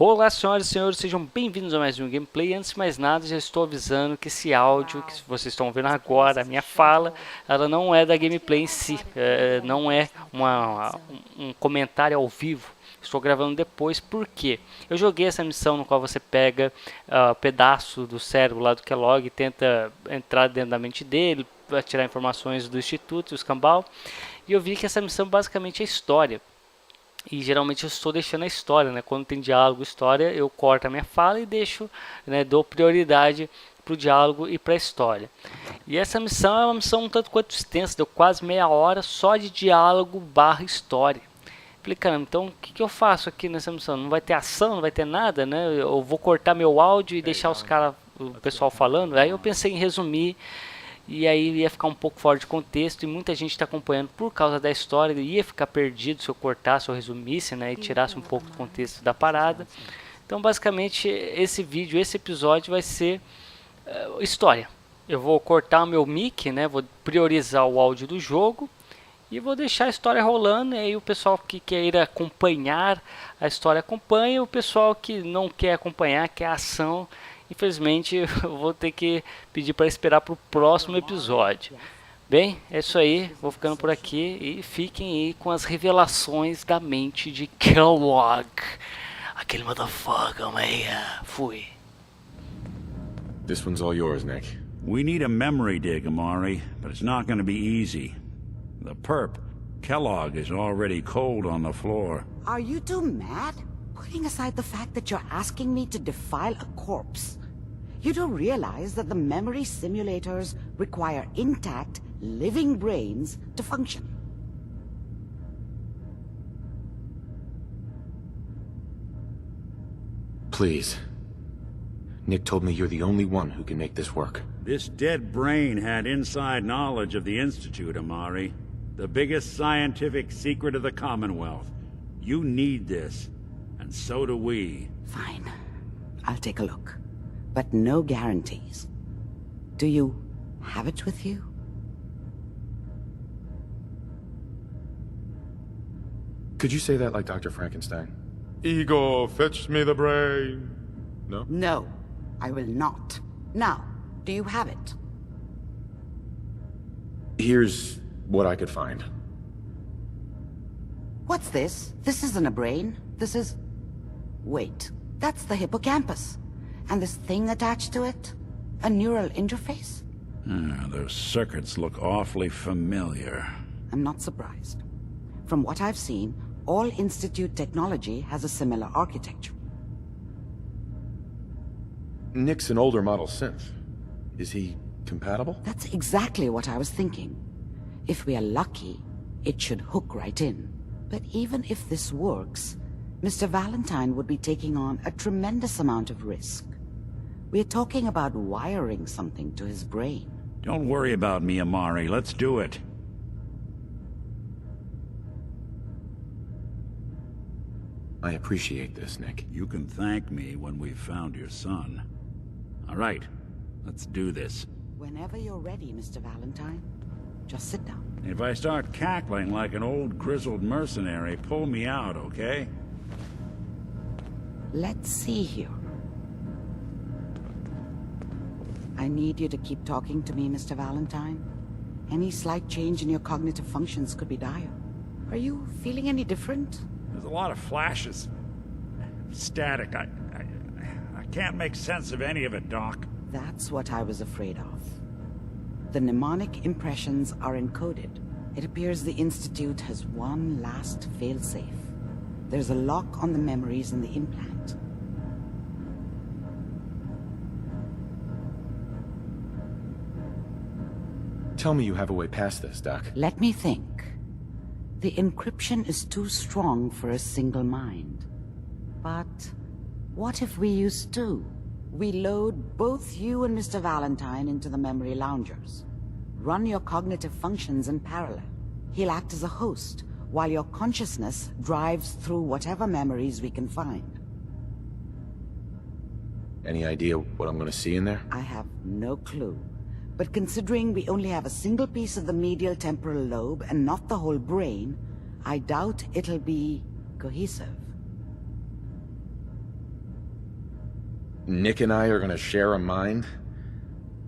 Olá, senhoras e senhores, sejam bem-vindos a mais um gameplay. Antes de mais nada, já estou avisando que esse áudio que vocês estão vendo agora, a minha fala, ela não é da gameplay em si, não é um comentário ao vivo. Estou gravando depois porque eu joguei essa missão no qual você pega pedaço do cérebro lá do Kellogg e tenta entrar dentro da mente dele, para tirar informações do instituto e os cambal. E eu vi que essa missão basicamente é história. E geralmente eu estou deixando a história, né? Quando tem diálogo, história, eu corto a minha fala e deixo, né, dou prioridade para o diálogo e para a história. E essa missão é uma missão um tanto quanto extensa, deu quase meia hora só de diálogo barra história. Falei, caramba, então o que eu faço aqui nessa missão? Não vai ter ação, não vai ter nada, né? Eu vou cortar meu áudio e deixar os caras, o pessoal falando. Aí eu pensei em resumir. E aí ia ficar um pouco fora de contexto e muita gente está acompanhando por causa da história, ia ficar perdido se eu cortasse ou resumisse, né, e tirasse um pouco do contexto da parada. Então basicamente esse vídeo, esse episódio vai ser história. Eu vou cortar o meu mic, né, vou priorizar o áudio do jogo e vou deixar a história rolando. E aí o pessoal que quer acompanhar a história acompanha, o pessoal que não quer acompanhar, quer ação, infelizmente eu vou ter que pedir para esperar para o próximo episódio. Bem, é isso aí, vou ficando por aqui e fiquem aí com as revelações da mente de Kellogg. Aquele motherfucker, man. Fui. This one's all yours, Nick. We need a memory dig, Amari, but it's not going to be easy. The perp, Kellogg, is already cold on the floor. Are you two mad? Putting aside the fact that you're asking me to defile a corpse, you do realize that the memory simulators require intact, living brains to function. Please. Nick told me you're the only one who can make this work. This dead brain had inside knowledge of the Institute, Amari. The biggest scientific secret of the Commonwealth. You need this, and so do we. Fine. I'll take a look. But no guarantees. Do you have it with you? Could you say that like Dr. Frankenstein? Ego, fetch me the brain. No? No, I will not. Now, do you have it? Here's what I could find. What's this? This isn't a brain. This is... Wait, that's the hippocampus. And this thing attached to it? A neural interface? Those circuits look awfully familiar. I'm not surprised. From what I've seen, all Institute technology has a similar architecture. Nick's an older model synth. Is he compatible? That's exactly what I was thinking. If we are lucky, it should hook right in. But even if this works, Mr. Valentine would be taking on a tremendous amount of risk. We're talking about wiring something to his brain. Don't worry about me, Amari. Let's do it. I appreciate this, Nick. You can thank me when we've found your son. All right, let's do this. Whenever you're ready, Mr. Valentine. Just sit down. If I start cackling like an old grizzled mercenary, pull me out, okay? Let's see here. I need you to keep talking to me, Mr. Valentine. Any slight change in your cognitive functions could be dire. Are you feeling any different? There's a lot of flashes. Static. I can't make sense of any of it, Doc. That's what I was afraid of. The mnemonic impressions are encoded. It appears the Institute has one last failsafe. There's a lock on the memories in the implant. Tell me you have a way past this, Doc. Let me think. The encryption is too strong for a single mind. But what if we use two? We load both you and Mr. Valentine into the memory loungers. Run your cognitive functions in parallel. He'll act as a host, while your consciousness drives through whatever memories we can find. Any idea what I'm gonna see in there? I have no clue. But considering we only have a single piece of the medial temporal lobe and not the whole brain, I doubt it'll be cohesive. Nick and I are gonna share a mind?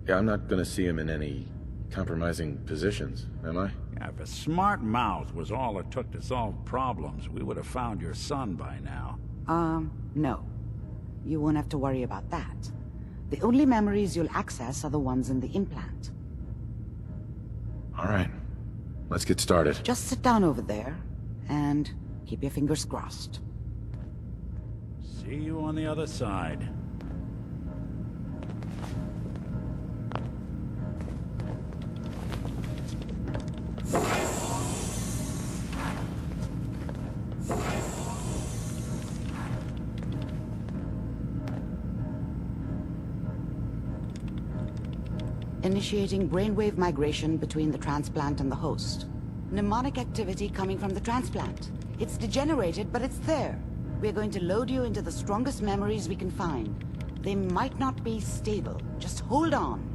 Yeah, I'm not gonna see him in any compromising positions, am I? Yeah, if a smart mouth was all it took to solve problems, we would have found your son by now. No. You won't have to worry about that. The only memories you'll access are the ones in the implant. All right. Let's get started. Just sit down over there, and keep your fingers crossed. See you on the other side. Initiating brainwave migration between the transplant and the host. Mnemonic activity coming from the transplant. It's degenerated, but it's there. We're going to load you into the strongest memories we can find. They might not be stable. Just hold on.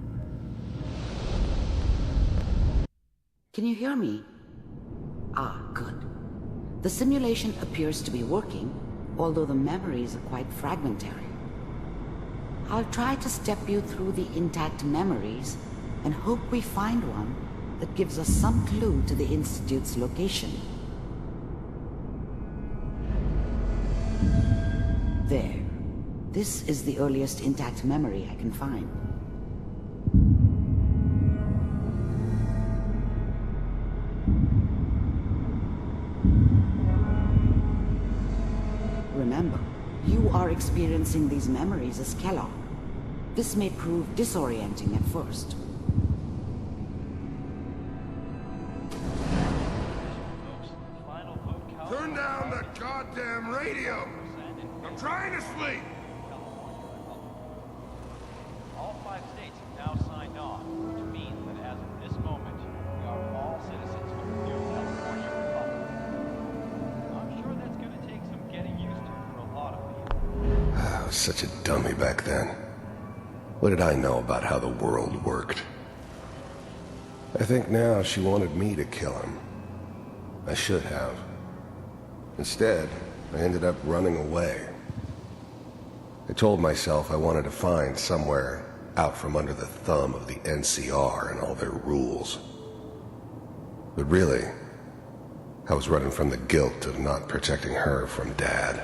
Can you hear me? Ah, good. The simulation appears to be working, although the memories are quite fragmentary. I'll try to step you through the intact memories and hope we find one that gives us some clue to the Institute's location. There. This is the earliest intact memory I can find. Remember, you are experiencing these memories as Kellogg. This may prove disorienting at first. Turn down the goddamn radio! I'm trying to sleep! All 5 states have now signed on, which means that as of this moment, we are all citizens of the new California Republic. I'm sure that's going to take some getting used to for a lot of people. I was such a dummy back then. What did I know about how the world worked? I think now she wanted me to kill him. I should have. Instead, I ended up running away. I told myself I wanted to find somewhere out from under the thumb of the NCR and all their rules. But really, I was running from the guilt of not protecting her from Dad.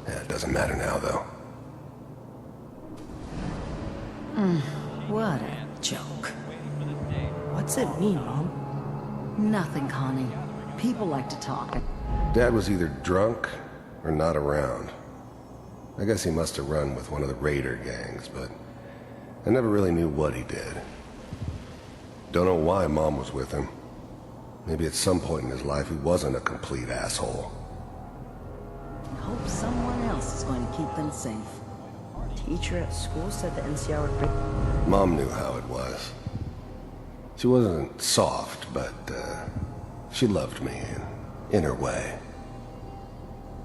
Yeah, it doesn't matter now, though. What a joke. What's it mean, Mom? Nothing, Connie. People like to talk. Dad was either drunk or not around. I guess he must have run with one of the raider gangs, but I never really knew what he did. Don't know why Mom was with him. Maybe at some point in his life he wasn't a complete asshole. Hope someone else is going to keep them safe. Teacher at school said the NCR would bring... Mom knew how it was. She wasn't soft, but she loved me in her way.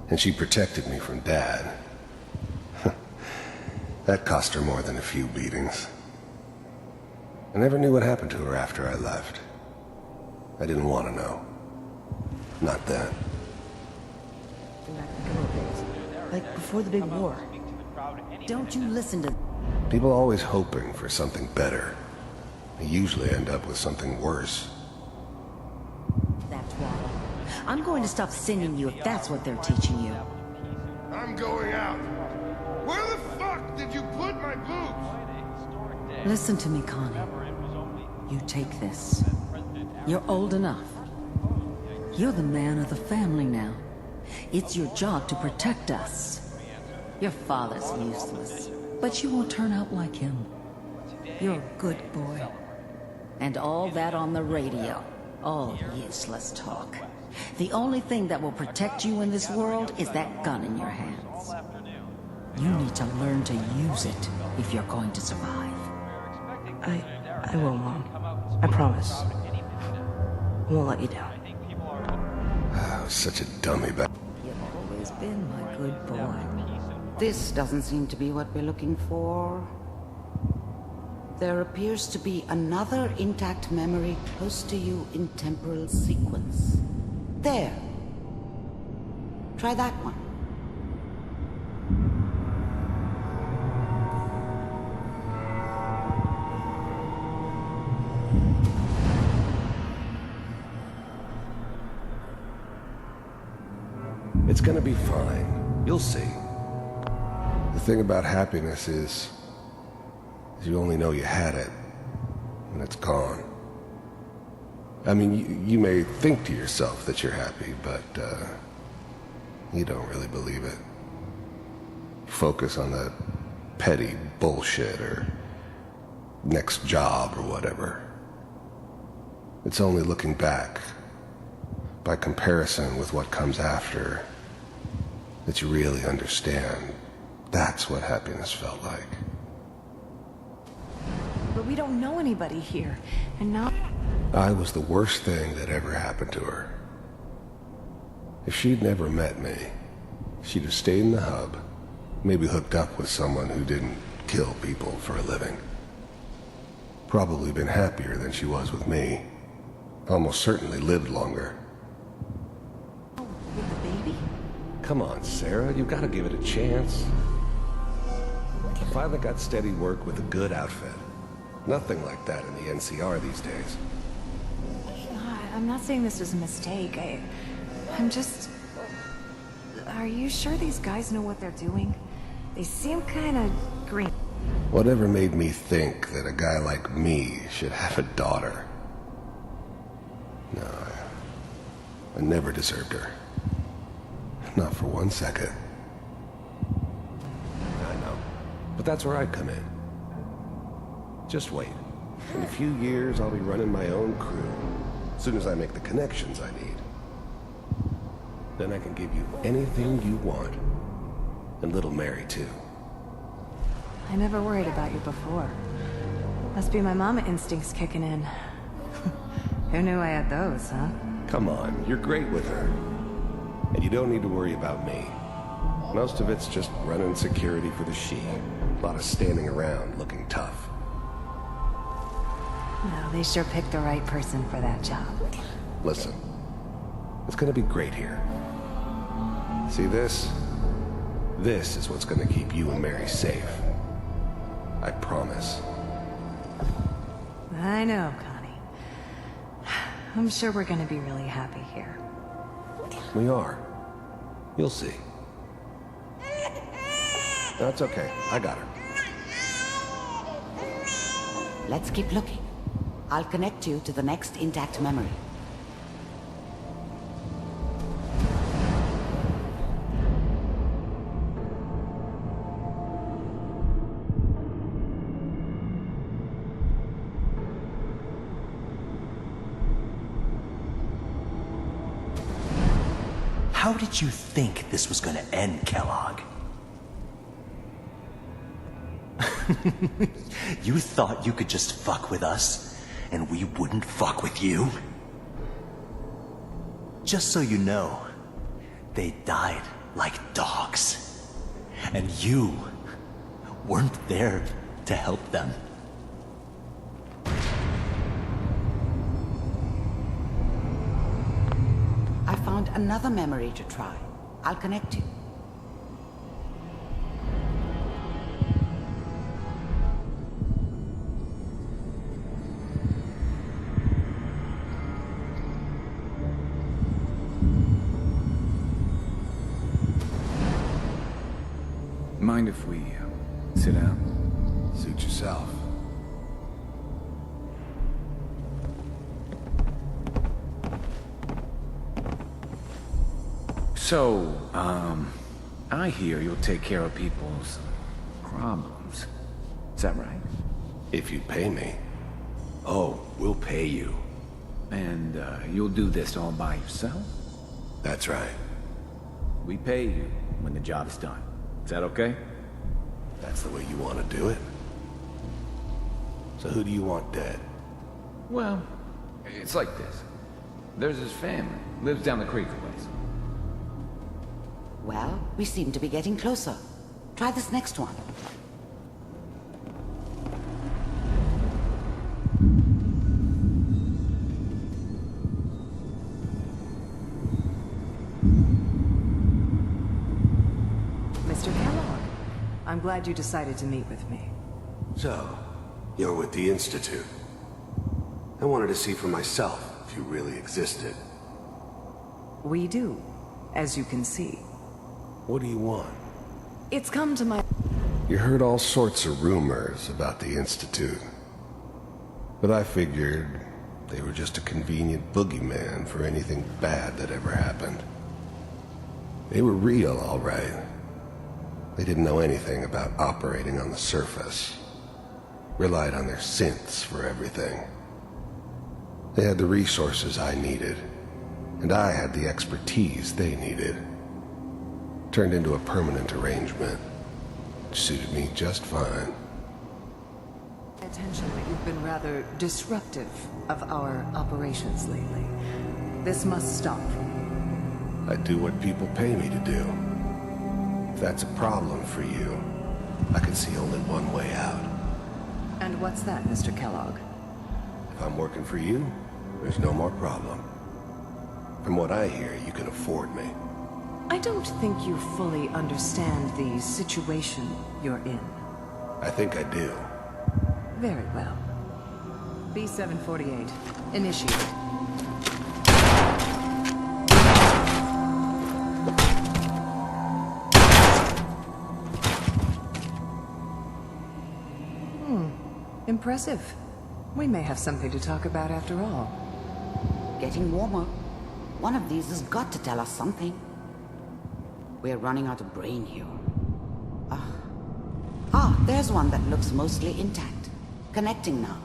And she protected me from Dad. That cost her more than a few beatings. I never knew what happened to her after I left. I didn't want to know. Not then. Back in the good old days. Like before the big war. Don't you listen to... People always hoping for something better. They usually end up with something worse. that twaddle. I'm going to stop singing you if that's what they're teaching you. I'm going out. Where the fuck did you put my boobs? Listen to me, Connie. You take this. You're old enough. You're the man of the family now. It's your job to protect us. Your father's useless, but you won't turn out like him. You're a good boy. And all that on the radio. All useless talk. The only thing that will protect you in this world is that gun in your hands. You need to learn to use it if you're going to survive. I will, Mom. I promise. I won't let you down. I was such a dummy back. You've always been my good boy. This doesn't seem to be what we're looking for. There appears to be another intact memory close to you in temporal sequence. There. Try that one. It's gonna be fine. You'll see. The thing about happiness is you only know you had it when it's gone. I mean, you may think to yourself that you're happy, but you don't really believe it. You focus on that petty bullshit or next job or whatever. It's only looking back, by comparison with what comes after, that you really understand. That's what happiness felt like. But we don't know anybody here, and now... I was the worst thing that ever happened to her. If she'd never met me, she'd have stayed in the hub, maybe hooked up with someone who didn't kill people for a living. Probably been happier than she was with me. Almost certainly lived longer. With the baby? Come on, Sarah, you gotta give it a chance. Finally got steady work with a good outfit. Nothing like that in the NCR these days. I'm not saying this was a mistake. I'm just... Are you sure these guys know what they're doing? They seem kind of green. Whatever made me think that a guy like me should have a daughter? No, I never deserved her. Not for 1 second. I know. But that's where I'd come in. Just wait. In a few years, I'll be running my own crew. As soon as I make the connections I need. Then I can give you anything you want. And little Mary, too. I never worried about you before. Must be my mama instincts kicking in. Who knew I had those, huh? Come on, you're great with her. And you don't need to worry about me. Most of it's just running security for the she. A lot of standing around looking tough. No, they sure picked the right person for that job. Listen, it's gonna be great here. See this? This is what's gonna keep you and Mary safe. I promise. I know, Connie. I'm sure we're gonna be really happy here. We are. You'll see. That's okay. I got her. Let's keep looking. I'll connect you to the next intact memory. How did you think this was gonna end, Kellogg? You thought you could just fuck with us, and we wouldn't fuck with you? Just so you know, they died like dogs. And you weren't there to help them. I found another memory to try. I'll connect you. Mind if we sit down? Suit yourself. So, I hear you'll take care of people's problems. Is that right? If you pay me. Oh, we'll pay you. And, you'll do this all by yourself? That's right. We pay you when the job's done. Is that okay? That's the way you want to do it? So who do you want dead? Well, it's like this. There's his family. Lives down the creek a ways. Well, we seem to be getting closer. Try this next one. Mr. Kellogg, I'm glad you decided to meet with me. So, you're with the Institute. I wanted to see for myself if you really existed. We do. as you can see. What do you want? It's come to my... You heard all sorts of rumors about the Institute. But I figured they were just a convenient boogeyman for anything bad that ever happened. They were real, all right. They didn't know anything about operating on the surface. Relied on their synths for everything. They had the resources I needed, and I had the expertise they needed. Turned into a permanent arrangement, which suited me just fine. Attention that you've been rather disruptive of our operations lately. This must stop. I do what people pay me to do. If that's a problem for you, I can see only one way out. And what's that, Mr. Kellogg? If I'm working for you, there's no more problem. From what I hear, you can afford me. I don't think you fully understand the situation you're in. I think I do. Very well. B-748, initiate. Impressive. We may have something to talk about after all. Getting warmer. One of these has got to tell us something. We're running out of brain here. There's one that looks mostly intact. Connecting now.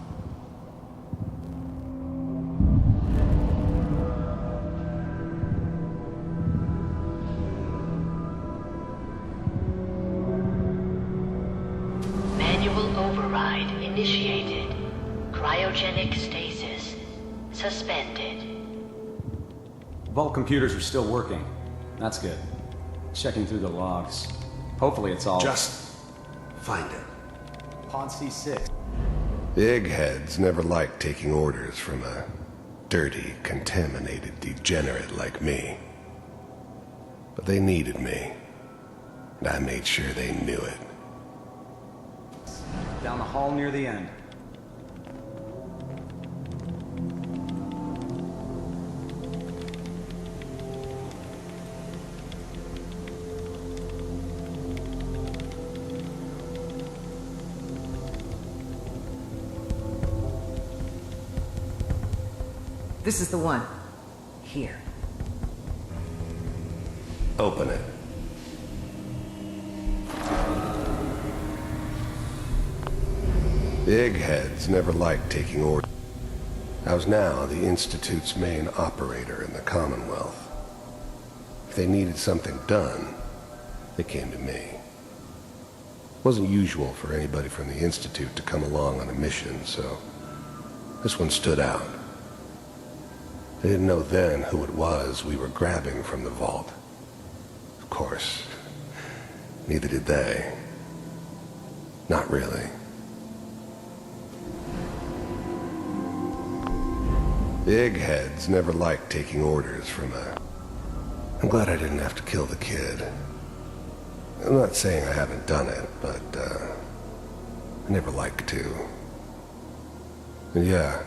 Manual override initiated. Cryogenic stasis suspended. Vault computers are still working. That's good. Checking through the logs. Hopefully it's all... Just find it. Pod C6. The eggheads never liked taking orders from a dirty, contaminated degenerate like me. But they needed me. And I made sure they knew it. Down the hall near the end. This is the one. Here. Open it. The eggheads never liked taking orders. I was now the Institute's main operator in the Commonwealth. If they needed something done, they came to me. It wasn't usual for anybody from the Institute to come along on a mission, so this one stood out. They didn't know then who it was we were grabbing from the vault. Of course, neither did they. Not really. The eggheads never liked taking orders from a... I'm glad I didn't have to kill the kid. I'm not saying I haven't done it, but, I never liked to. And yeah,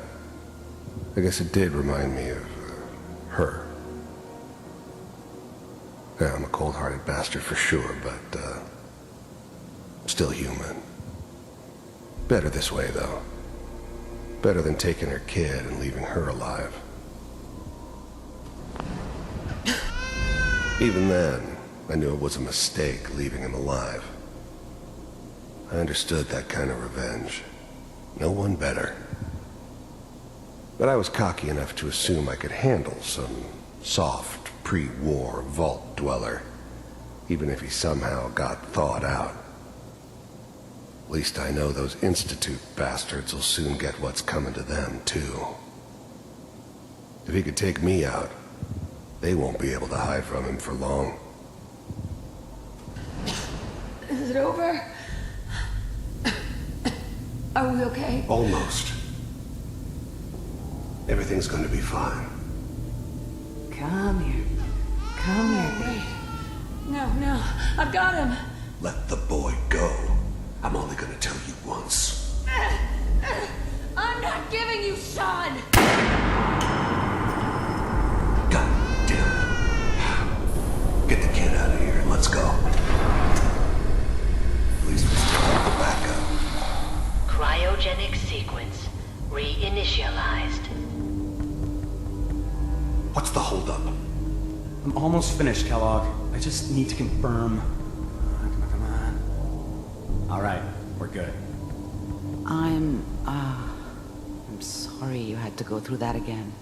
I guess it did remind me of her. Yeah, I'm a cold-hearted bastard for sure, but still human. Better this way, though. Better than taking her kid and leaving her alive. Even then, I knew it was a mistake leaving him alive. I understood that kind of revenge. No one better. But I was cocky enough to assume I could handle some soft, pre-war vault dweller, even if he somehow got thawed out. At least I know those Institute bastards will soon get what's coming to them, too. If he could take me out, they won't be able to hide from him for long. Is it over? Are we okay? Almost. Everything's going to be fine. Come here. Come here. Wait. No. I've got him. Let the boy go. I'm only going to tell you once. I'm not giving you Sean! God damn it. hold up? I'm almost finished, Kellogg. I just need to confirm. Come on. All right, we're good. I'm sorry you had to go through that again.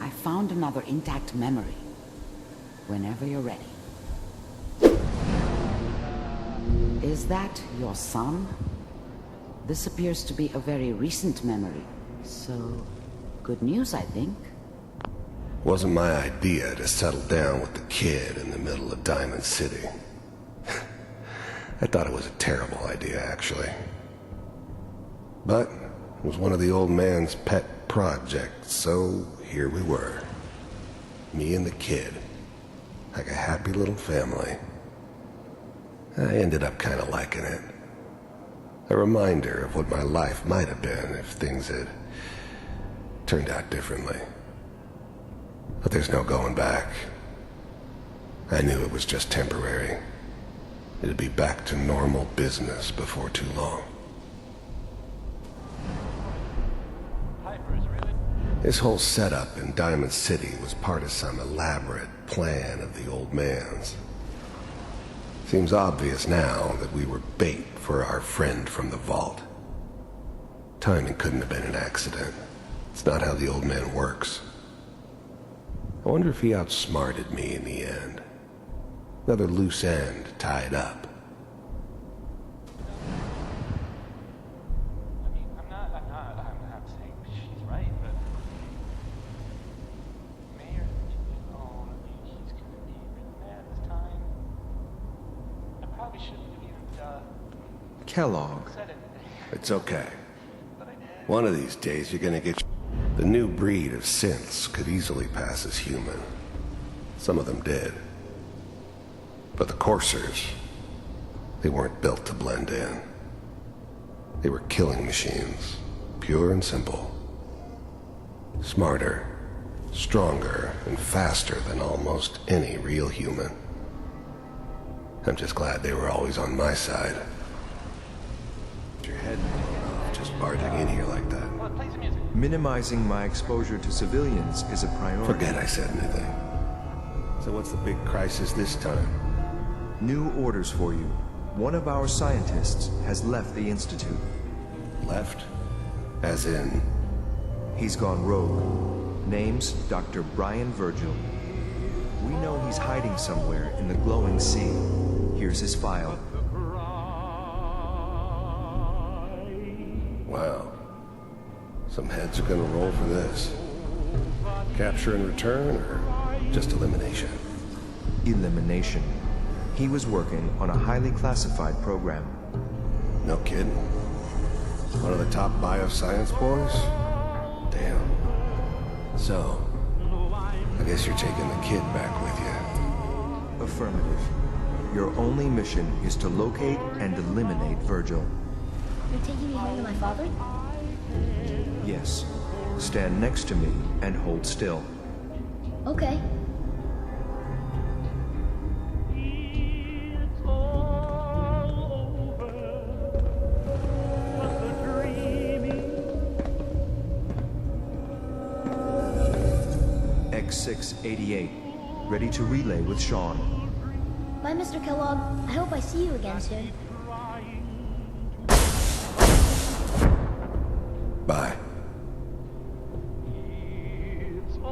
I found another intact memory. Whenever you're ready. Is that your son? This appears to be a very recent memory, so good news, I think. Wasn't my idea to settle down with the kid in the middle of Diamond City. I thought it was a terrible idea, actually. But it was one of the old man's pet projects, so here we were. Me and the kid. Like a happy little family. I ended up kind of liking it. A reminder of what my life might have been if things had turned out differently. But there's no going back. I knew it was just temporary. It'd be back to normal business before too long. This whole setup in Diamond City was part of some elaborate plan of the old man's. Seems obvious now that we were bait for our friend from the vault. Timing couldn't have been an accident. It's not how the old man works. I wonder if he outsmarted me in the end. Another loose end tied up. I'm not saying she's right, but Mayor, he's gonna be really mad this time. I probably shouldn't have even, Kellogg. said anything. It's okay. One of these days you're gonna get... The new breed of synths could easily pass as human. Some of them did. But the coursers, they weren't built to blend in. They were killing machines, pure and simple. Smarter, stronger, and faster than almost any real human. I'm just glad they were always on my side. Your head just barging in here like that. Minimizing my exposure to civilians is a priority. Forget I said anything. So what's the big crisis this time? New orders for you. One of our scientists has left the Institute. Left? As in? He's gone rogue. Name's Dr. Brian Virgil. We know he's hiding somewhere in the glowing sea. Here's his file. Wow. Some heads are gonna roll for this. Capture and return, or just elimination? Elimination. He was working on a highly classified program. No kidding. One of the top bioscience boys? Damn. So, I guess you're taking the kid back with you. Affirmative. Your only mission is to locate and eliminate Virgil. You're taking me home to my father? Yes. Stand next to me and hold still. Okay. X688. Ready to relay with Sean. Bye, Mr. Kellogg. I hope I see you again soon. Bye.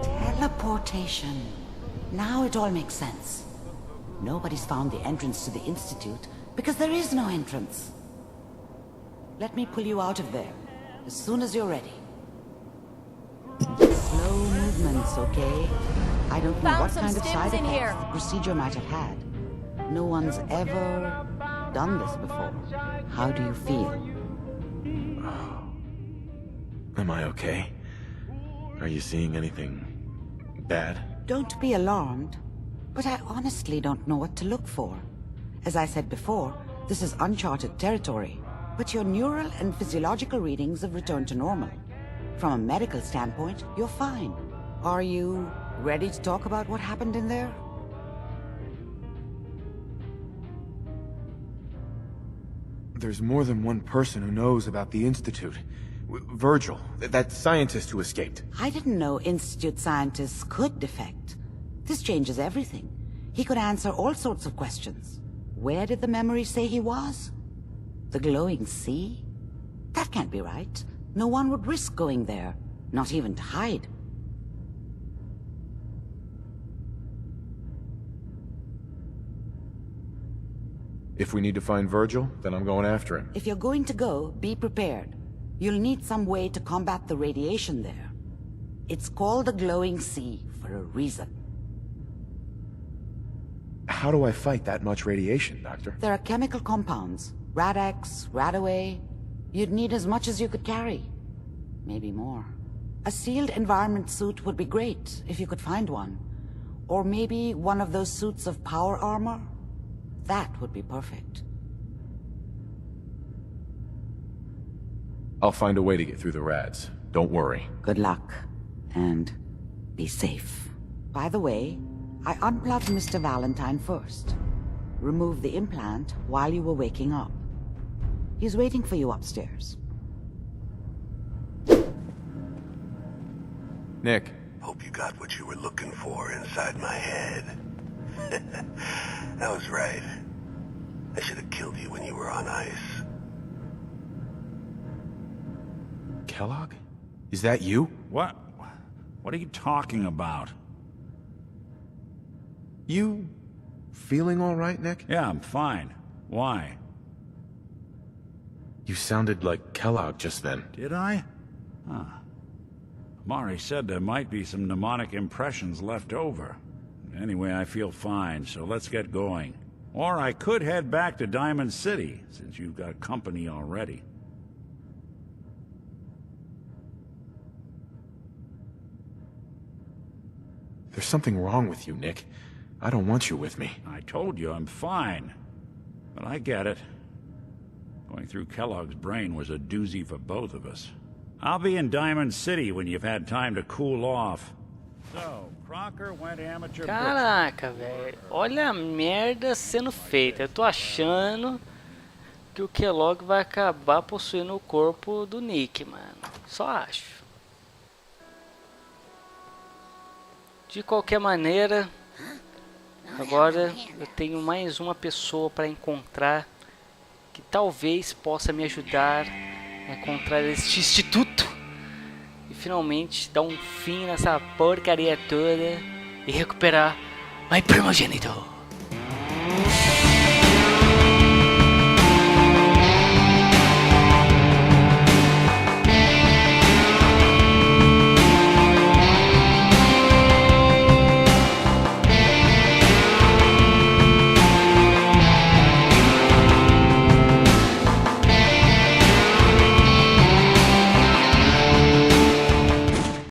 Teleportation. Now it all makes sense. Nobody's found the entrance to the Institute because there is no entrance. Let me pull you out of there as soon as you're ready. Slow movements, okay? I don't know what kind of side effects the procedure might have had. No one's ever done this before. How do you feel? Am I okay? Are you seeing anything bad? Don't be alarmed, but I honestly don't know what to look for. As I said before, this is uncharted territory, but your neural and physiological readings have returned to normal. From a medical standpoint, you're fine. Are you ready to talk about what happened in there? There's more than one person who knows about the Institute. Virgil, that scientist who escaped. I didn't know Institute scientists could defect. This changes everything. He could answer all sorts of questions. Where did the memory say he was? The glowing sea? That can't be right. No one would risk going there, not even to hide. If we need to find Virgil, then I'm going after him. If you're going to go, be prepared. You'll need some way to combat the radiation there. It's called the glowing sea for a reason. How do I fight that much radiation, Doctor? There are chemical compounds. Rad-X, Radaway. You'd need as much as you could carry. Maybe more. A sealed environment suit would be great, if you could find one. Or maybe one of those suits of power armor? That would be perfect. I'll find a way to get through the rads. Don't worry. Good luck. And be safe. By the way, I unplugged Mr. Valentine first. Remove the implant while you were waking up. He's waiting for you upstairs. Nick. Hope you got what you were looking for inside my head. I was right. I should have killed you when you were on ice. Kellogg? Is that you? What? What are you talking about? You feeling all right, Nick? Yeah, I'm fine. Why? You sounded like Kellogg just then. Did I? Huh. Mari said there might be some mnemonic impressions left over. Anyway, I feel fine, so let's get going. Or I could head back to Diamond City, since you've got company already. There's something wrong with you, Nick. I don't want you with me. I told you I'm fine. But I get it. Going through Kellogg's brain was a doozy for both of us. I'll be in Diamond City when you've had time to cool off. So, Crocker went amateur. Caraca, velho. Olha a merda sendo feita. Eu tô achando que o Kellogg vai acabar possuindo o corpo do Nick, mano. Só acho. De qualquer maneira, agora eu tenho mais uma pessoa para encontrar que talvez possa me ajudar a encontrar este instituto e finalmente dar um fim nessa porcaria toda e recuperar my primogenitor.